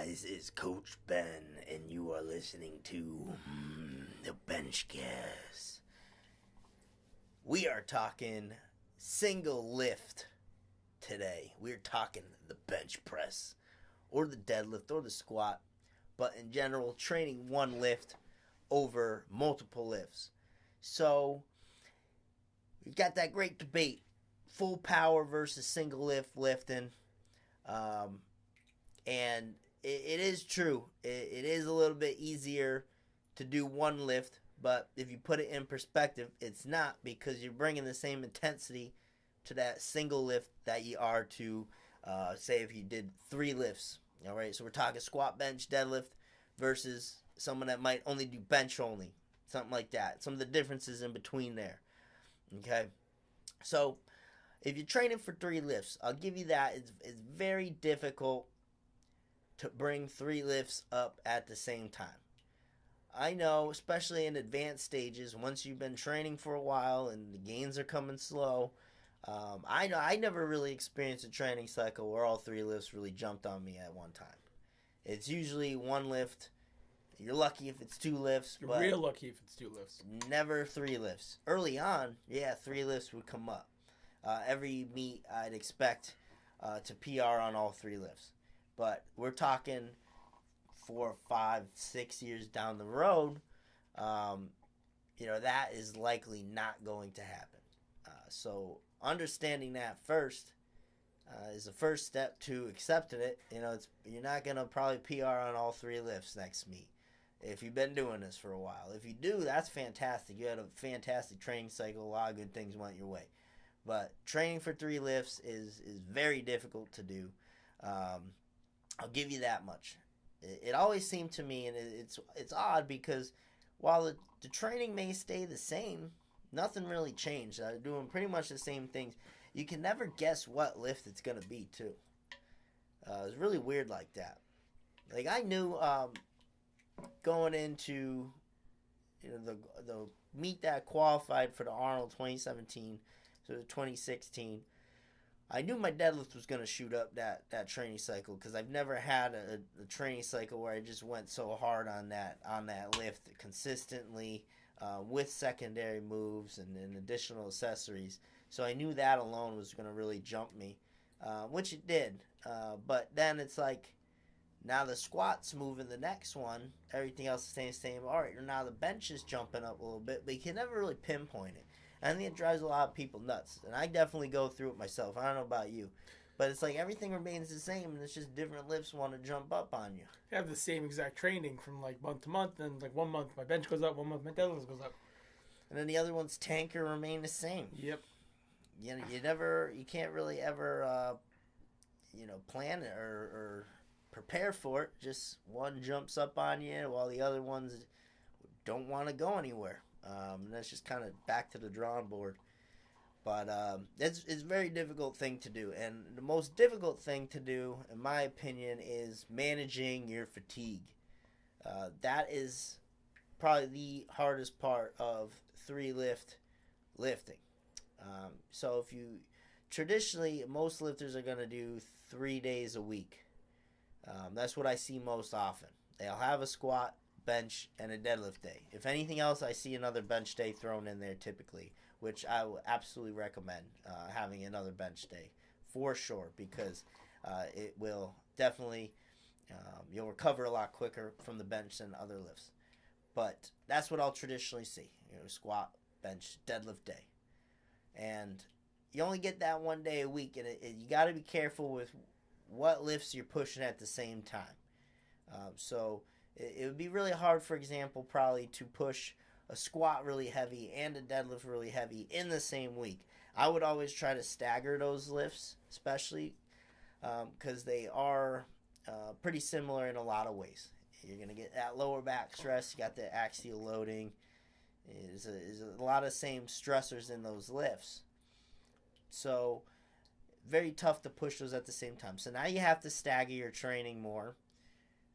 guys, it's Coach Ben, and you are listening to the BenchCast. We are talking single lift today. We're talking the bench press, or the deadlift, or the squat, but in general, training one lift over multiple lifts. So, we've got that great debate, full power versus single lift lifting. And it is true. It is a little bit easier to do one lift, but if you put it in perspective, it's not, because you're bringing the same intensity to that single lift that you are to, say, if you did 3 lifts. All right, so we're talking squat, bench, deadlift versus someone that might only do bench only, something like that. Some of the differences in between there. Okay, so if you're training for 3 lifts, I'll give you that. It's very difficult to bring 3 lifts up at the same time. I know, especially in advanced stages, once you've been training for a while and the gains are coming slow, I know I never really experienced a training cycle where all 3 lifts really jumped on me at one time. It's usually 1 lift. You're lucky if it's 2 lifts. You're real lucky if it's 2 lifts. Never 3 lifts. Early on, 3 lifts would come up. Every meet, I'd expect to PR on all 3 lifts. But we're talking 4, 5, 6 years down the road, that is likely not going to happen. So understanding that first is the first step to accepting it. You're not going to probably PR on all 3 lifts next meet if you've been doing this for a while. If you do, that's fantastic. You had a fantastic training cycle. A lot of good things went your way. But training for 3 lifts is very difficult to do. I'll give you that much. It always seemed to me, and it's odd, because while the training may stay the same, nothing really changed. I'm doing pretty much the same things. You can never guess what lift it's going to be, too. It's really weird like that. Like, I knew going into the meet that qualified for the Arnold 2017, so the 2016, I knew my deadlift was going to shoot up that training cycle, because I've never had a training cycle where I just went so hard on that lift consistently with secondary moves and additional accessories. So I knew that alone was going to really jump me, which it did. But then it's like, now the squat's moving the next one. Everything else is staying the same. All right, now the bench is jumping up a little bit, but you can never really pinpoint it. I think it drives a lot of people nuts, and I definitely go through it myself. I don't know about you, but it's like everything remains the same, and it's just different lifts want to jump up on you. I have the same exact training from like month to month, and like 1 month my bench goes up, 1 month my deadlift goes up, and then the other ones tank or remain the same. Yep. You can't really ever, plan it or prepare for it. Just one jumps up on you while the other ones don't want to go anywhere. And that's just kind of back to the drawing board. But it's a very difficult thing to do. And the most difficult thing to do, in my opinion, is managing your fatigue. That is probably the hardest part of 3 lifting. So traditionally, most lifters are going to do 3 days a week. That's what I see most often. They'll have a squat, bench, and a deadlift day. If anything else, I see another bench day thrown in there typically, which I would absolutely recommend having another bench day for sure, because it will definitely, you'll recover a lot quicker from the bench than other lifts. But that's what I'll traditionally see, squat, bench, deadlift day. And you only get that 1 day a week, and you got to be careful with what lifts you're pushing at the same time. So it would be really hard, for example, probably to push a squat really heavy and a deadlift really heavy in the same week. I would always try to stagger those lifts, especially because they are pretty similar in a lot of ways. You're going to get that lower back stress. You got the axial loading. There's a lot of same stressors in those lifts. So very tough to push those at the same time. So now you have to stagger your training more.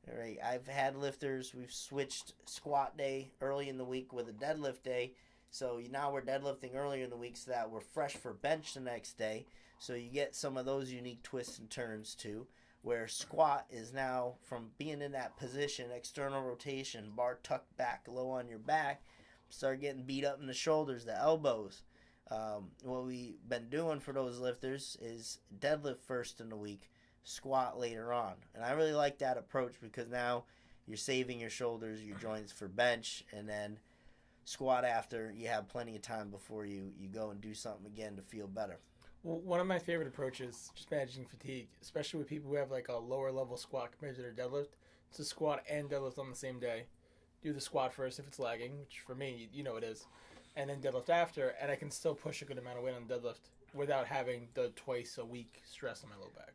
All right, I've had lifters, we've switched squat day early in the week with a deadlift day. So now we're deadlifting earlier in the week so that we're fresh for bench the next day. So you get some of those unique twists and turns too. where squat is now from being in that position, external rotation, bar tucked back low on your back, start getting beat up in the shoulders, the elbows. What we've been doing for those lifters is deadlift first in the week, squat later on. And I really like that approach because now you're saving your shoulders, your joints for bench, and then squat after. You have plenty of time before you go and do something again to feel better. Well, one of my favorite approaches, just managing fatigue, especially with people who have like a lower level squat compared to their deadlift, is to squat and deadlift on the same day. Do the squat first if it's lagging, which for me, you know it is, and then deadlift after, and I can still push a good amount of weight on deadlift without having the twice a week stress on my low back.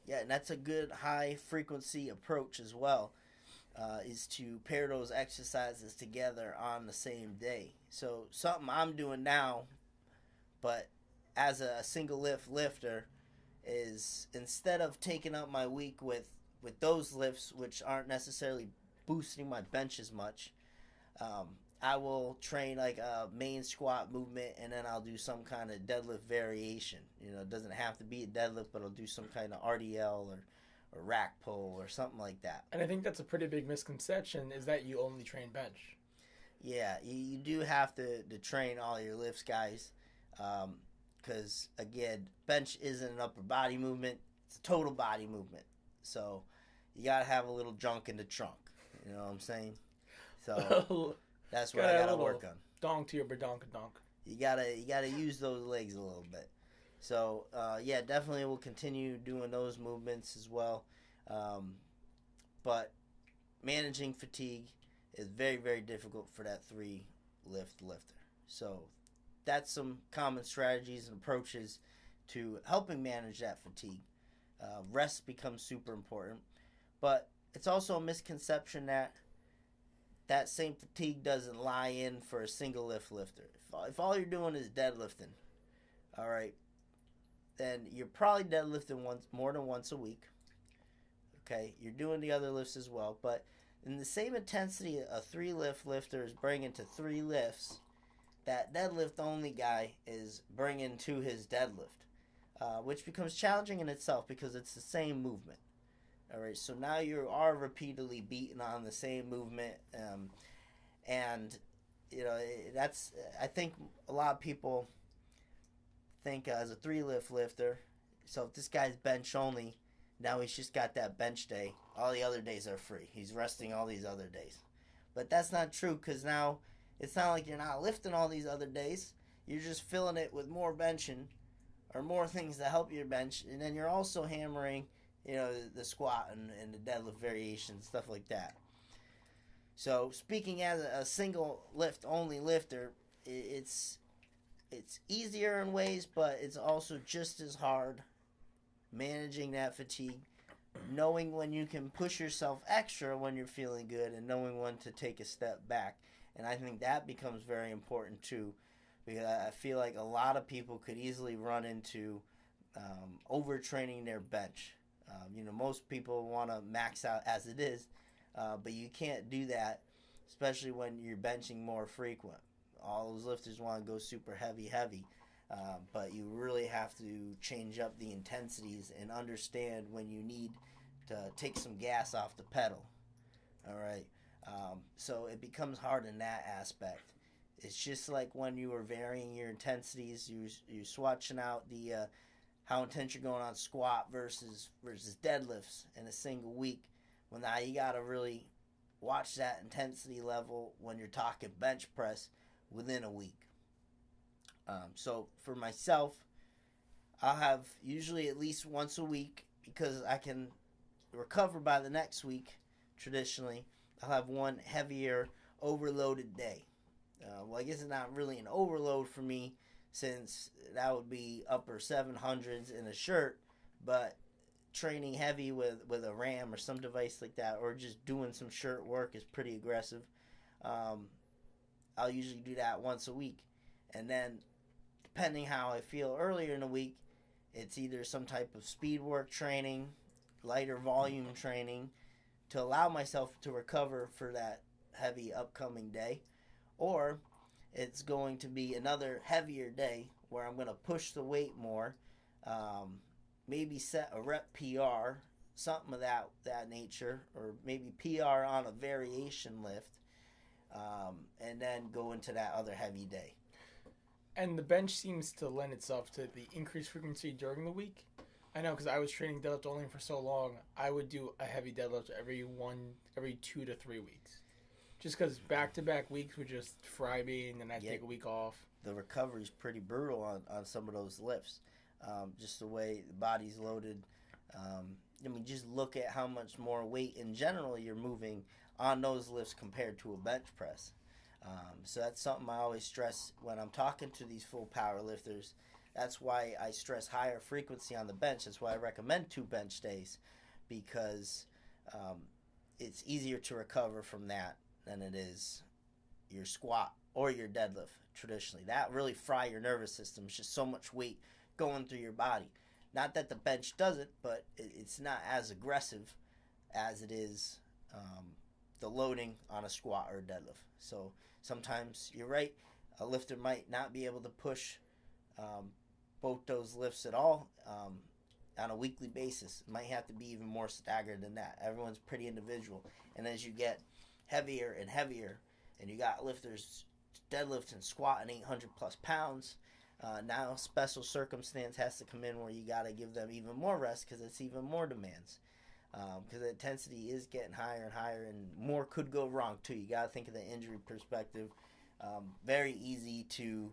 Yeah, and that's a good high frequency approach as well, is to pair those exercises together on the same day. So something I'm doing now, but as a single lift lifter, is instead of taking up my week with those lifts which aren't necessarily boosting my bench as much, I will train like a main squat movement, and then I'll do some kind of deadlift variation. You know, it doesn't have to be a deadlift, but I'll do some kind of RDL or rack pull or something like that. And I think that's a pretty big misconception, is that you only train bench. Yeah, you do have to train all your lifts, guys. Because, again, bench isn't an upper body movement. It's a total body movement. So you got to have a little junk in the trunk. You know what I'm saying? So that's what I got to work on. Donk to your badonkadonk. You gotta use those legs a little bit. So, yeah, definitely we'll continue doing those movements as well. But managing fatigue is very, very difficult for that 3-lift lifter. So that's some common strategies and approaches to helping manage that fatigue. Rest becomes super important. But it's also a misconception that same fatigue doesn't lie in for a single lift lifter. If all you're doing is deadlifting, all right, then you're probably deadlifting more than once a week. Okay, you're doing the other lifts as well, but in the same intensity a 3-lift lifter is bringing to 3 lifts, that deadlift only guy is bringing to his deadlift, which becomes challenging in itself because it's the same movement. All right, so now you are repeatedly beating on the same movement, and you know that's. I think a lot of people think as a 3-lift lifter. So if this guy's bench only, now he's just got that bench day. All the other days are free. He's resting all these other days, but that's not true because now it's not like you're not lifting all these other days. You're just filling it with more benching or more things to help your bench, and then you're also hammering, you know, the squat and the deadlift variations, stuff like that. So speaking as a single lift only lifter, it's easier in ways, but it's also just as hard managing that fatigue, knowing when you can push yourself extra when you're feeling good, and knowing when to take a step back. And I think that becomes very important too, because I feel like a lot of people could easily run into overtraining their bench. You know, most people want to max out as it is, but you can't do that, especially when you're benching more frequent. All those lifters want to go super heavy, but you really have to change up the intensities and understand when you need to take some gas off the pedal. All right, so it becomes hard in that aspect. It's just like when you were varying your intensities, you're swatching out the how intense you're going on squat versus deadlifts in a single week. Well, now you got to really watch that intensity level when you're talking bench press within a week. So for myself, I'll have usually at least once a week, because I can recover by the next week. Traditionally, I'll have one heavier overloaded day. Well, I guess it's not really an overload for me, since that would be upper 700s in a shirt, but training heavy with a RAM or some device like that, or just doing some shirt work is pretty aggressive. I'll usually do that once a week. And then, depending how I feel earlier in the week, it's either some type of speed work training, lighter volume training, to allow myself to recover for that heavy upcoming day, or it's going to be another heavier day where I'm going to push the weight more, maybe set a rep PR something of that nature, or maybe PR on a variation lift, and then go into that other heavy day. And the bench seems to lend itself to the increased frequency during the week. I know, because I was training deadlift only for so long. I would do a heavy deadlift every 2 to 3 weeks, just because back-to-back weeks would just fry me, and then I'd take a week off. The recovery's pretty brutal on some of those lifts. Just the way the body's loaded. I mean, just look at how much more weight in general you're moving on those lifts compared to a bench press. So that's something I always stress when I'm talking to these full power lifters. That's why I stress higher frequency on the bench. That's why I recommend 2 bench days, because it's easier to recover from that than it is your squat or your deadlift traditionally. That really fry your nervous system. It's just so much weight going through your body. Not that the bench doesn't, but it's not as aggressive as it is the loading on a squat or a deadlift. So sometimes you're right, a lifter might not be able to push both those lifts at all on a weekly basis. It might have to be even more staggered than that. Everyone's pretty individual. And as you get heavier and heavier, and you got lifters deadlifting and squatting 800 plus pounds, now special circumstance has to come in where you got to give them even more rest, because it's even more demands. Because the intensity is getting higher and higher, and more could go wrong too. You got to think of the injury perspective. Very easy to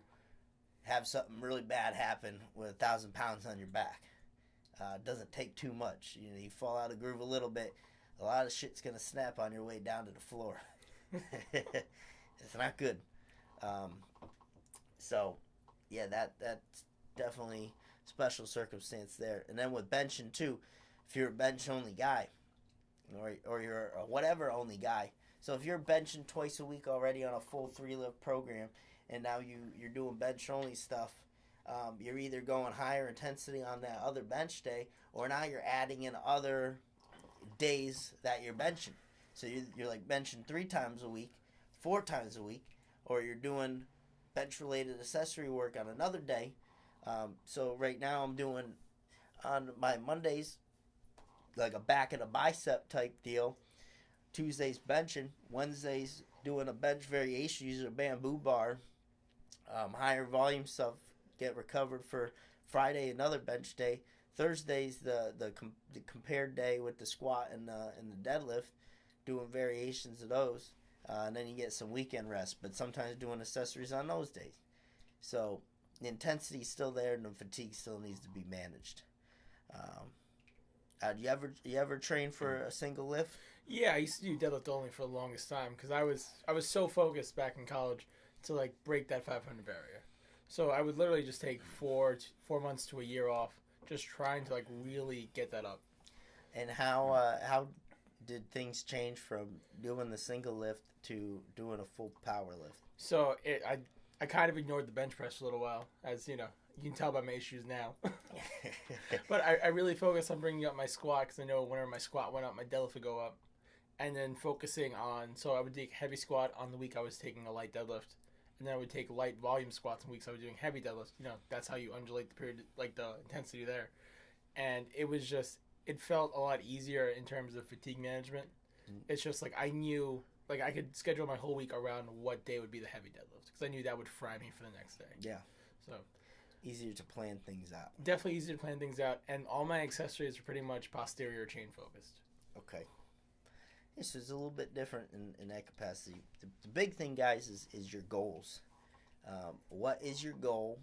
have something really bad happen with 1,000 pounds on your back. It doesn't take too much. You fall out of groove a little bit, a lot of shit's gonna snap on your way down to the floor. It's not good. So yeah, that's definitely special circumstance there. And then with benching too, if you're a bench only guy, or you're a whatever only guy. So if you're benching twice a week already on a full 3-lift program, and now you're doing bench only stuff, you're either going higher intensity on that other bench day, or now you're adding in other days that you're benching. So you're like benching 3 times a week, 4 times a week, or you're doing bench related accessory work on another day. So right now I'm doing on my Mondays like a back and a bicep type deal. Tuesdays benching, Wednesdays doing a bench variation using a bamboo bar, higher volume stuff, get recovered for Friday, another bench day. Thursdays the compared day with the squat and the deadlift, doing variations of those, and then you get some weekend rest, but sometimes doing accessories on those days. So the intensity is still there, and the fatigue still needs to be managed. Do you ever train for a single lift? Yeah, I used to do deadlift only for the longest time, because I was so focused back in college to like break that 500 barrier. So I would literally just take 4 months to a year off, just trying to like really get that up. And how did things change from doing the single lift to doing a full power lift? So I kind of ignored the bench press for a little while, as you know. You can tell by my issues now. But I really focused on bringing up my squat, because I know whenever my squat went up, my deadlift would go up. And then focusing on, so I would take heavy squat on the week I was taking a light deadlift. And then I would take light volume squats on weeks I was doing heavy deadlifts. You know, that's how you undulate the period, like the intensity there. And it was just, it felt a lot easier in terms of fatigue management. It's just like I knew, like I could schedule my whole week around what day would be the heavy deadlift, because I knew that would fry me for the next day. Yeah. So easier to plan things out. Definitely easier to plan things out, and all my accessories are pretty much posterior chain focused. Okay. This is a little bit different in that capacity. The big thing, guys, is your goals. What is your goal?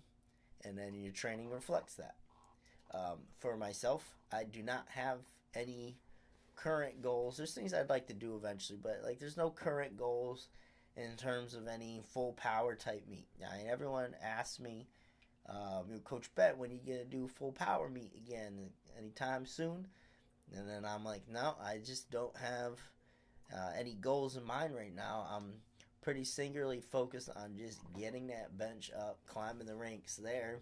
And then your training reflects that. For myself, I do not have any current goals. There's things I'd like to do eventually, but like there's no current goals in terms of any full power type meet. I mean, everyone asks me, Coach Bet, when you gonna do full power meet again? Anytime soon? And then I'm like, no, I just don't have any goals in mind right now. I'm pretty singularly focused on just getting that bench up, climbing the ranks there.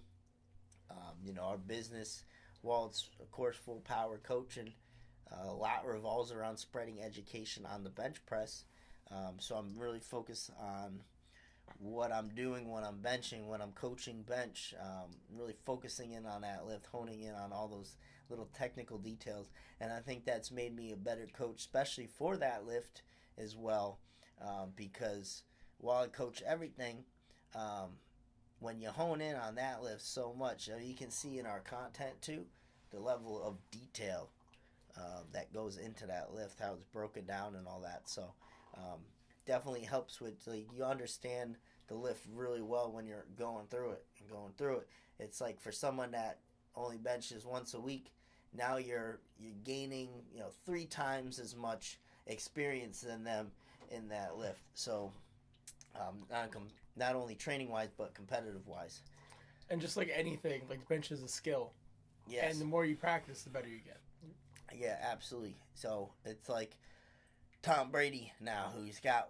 Our business, while it's of course full power coaching, a lot revolves around spreading education on the bench press. So I'm really focused on what I'm doing when I'm benching, when I'm coaching bench, really focusing in on that lift, honing in on all those little technical details. And I think that's made me a better coach, especially for that lift as well, because while I coach everything, when you hone in on that lift so much, you can see in our content too, the level of detail that goes into that lift, how it's broken down and all that. So definitely helps with, like, you understand the lift really well when you're going through it. It's like for someone that only benches once a week, now you're gaining 3 times as much experience than them in that lift. So not only training wise but competitive wise. And just like anything, like bench is a skill. Yes. And the more you practice, the better you get. Yeah, absolutely. So it's like Tom Brady now, who's got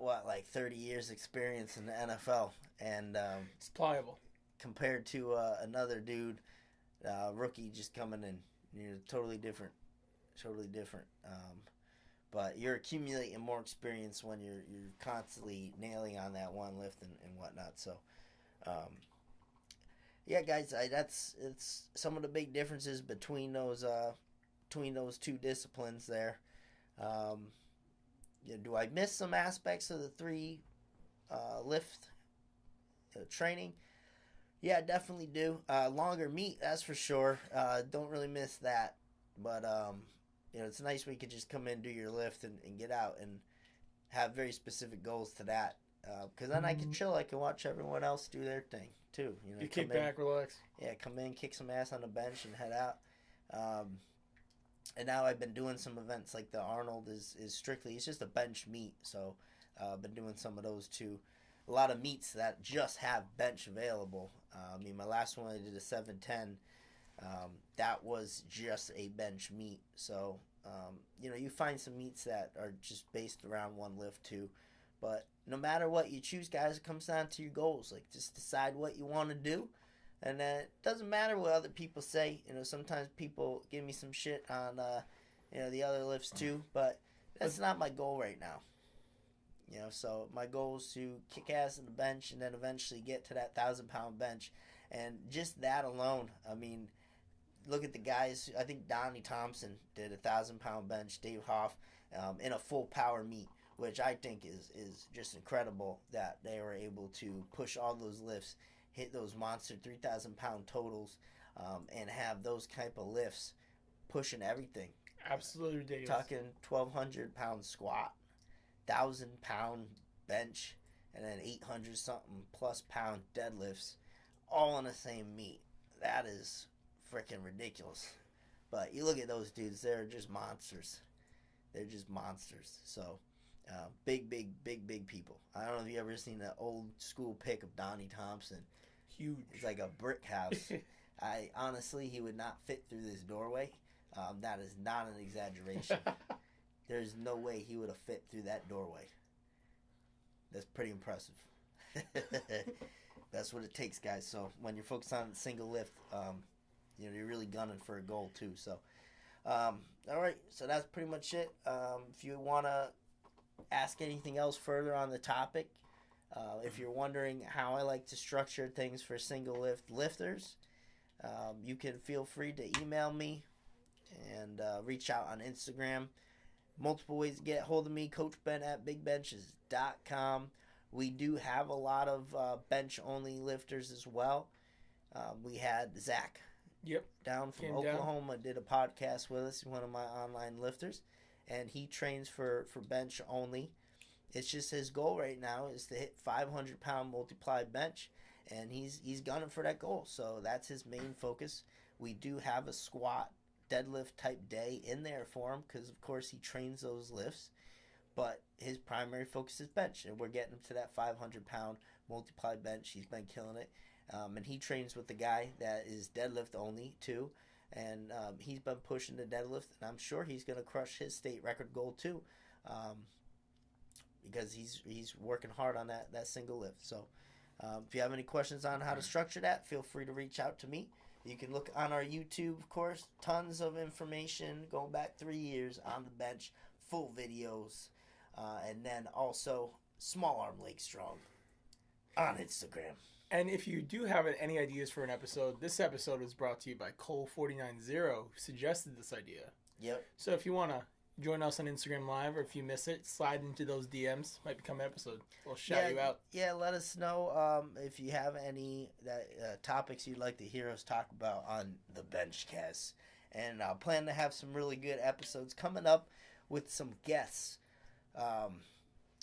30 years experience in the NFL, and it's pliable compared to another dude, rookie just coming in, totally different. But you're accumulating more experience when you're constantly nailing on that one lift and whatnot. So, yeah, guys, it's some of the big differences between those two disciplines there. Do I miss some aspects of the 3 lift training? Yeah, I definitely do. Longer meet, that's for sure. Don't really miss that. But, it's nice when you can just come in, do your lift, and get out and have very specific goals to that. Because then I can chill. I can watch everyone else do their thing, too. You kick back, relax. Yeah, come in, kick some ass on the bench, and head out. And now I've been doing some events like the Arnold is strictly, it's just a bench meet. So I've been doing some of those too. A lot of meets that just have bench available. My last one I did a 710. That was just a bench meet. So, you find some meets that are just based around one lift too. But no matter what you choose, guys, it comes down to your goals. Like, just decide what you want to do. And it doesn't matter what other people say. Sometimes people give me some shit on, the other lifts too. But that's not my goal right now. So my goal is to kick ass on the bench and then eventually get to that 1,000-pound bench. And just that alone, look at the guys. I think Donnie Thompson did a 1,000-pound bench. Dave Hoff in a full power meet, which I think is just incredible that they were able to push all those lifts, hit those monster 3,000-pound totals, and have those type of lifts pushing everything. Absolutely ridiculous. Talking 1,200-pound squat, 1,000-pound bench, and then 800-something plus pound deadlifts, all in the same meet. That is freaking ridiculous. But you look at those dudes; they're just monsters. So, big people. I don't know if you ever seen the old school pic of Donnie Thompson. Huge. It's like a brick house. He would not fit through this doorway. That is not an exaggeration. There's no way he would have fit through that doorway. That's pretty impressive. That's what it takes, guys. So when you're focused on single lift, you're really gunning for a goal too. So, all right. So that's pretty much it. If you want to ask anything else further on the topic, if you're wondering how I like to structure things for single lift lifters, you can feel free to email me and reach out on Instagram. Multiple ways to get a hold of me, Coach Ben at bigbenchas.com. We do have a lot of bench-only lifters as well. We had Zach down from Oklahoma, did a podcast with us, one of my online lifters, and he trains for bench only. It's just his goal right now is to hit 500-pound multiplied bench, and he's gunning for that goal. So that's his main focus. We do have a squat deadlift type day in there for him because, of course, he trains those lifts. But his primary focus is bench, and we're getting him to that 500-pound multiplied bench. He's been killing it. And he trains with the guy that is deadlift only, too. And he's been pushing the deadlift, and I'm sure he's going to crush his state record goal, too. Because he's working hard on that single lift. So if you have any questions on how to structure that, feel free to reach out to me. You can look on our YouTube, of course. Tons of information going back 3 years on the bench, full videos, and then also small arm leg strong. on Instagram. And if you do have any ideas for an episode, this episode was brought to you by Cole490, who suggested this idea. Yep. So if you want to join us on Instagram Live, or if you miss it, slide into those DMs. Might become an episode. We'll shout you out. Yeah, let us know if you have any topics you'd like to hear us talk about on the BenchCast. And I plan to have some really good episodes coming up with some guests.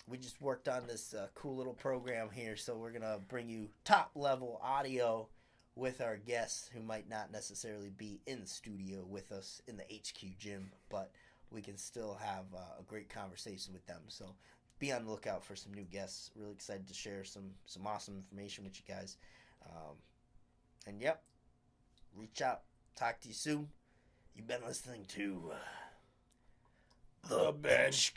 We just worked on this cool little program here, so we're going to bring you top-level audio with our guests who might not necessarily be in the studio with us in the HQ gym, but we can still have a great conversation with them. So be on the lookout for some new guests. Really excited to share some awesome information with you guys. And yep, reach out. Talk to you soon. You've been listening to the BenchCast.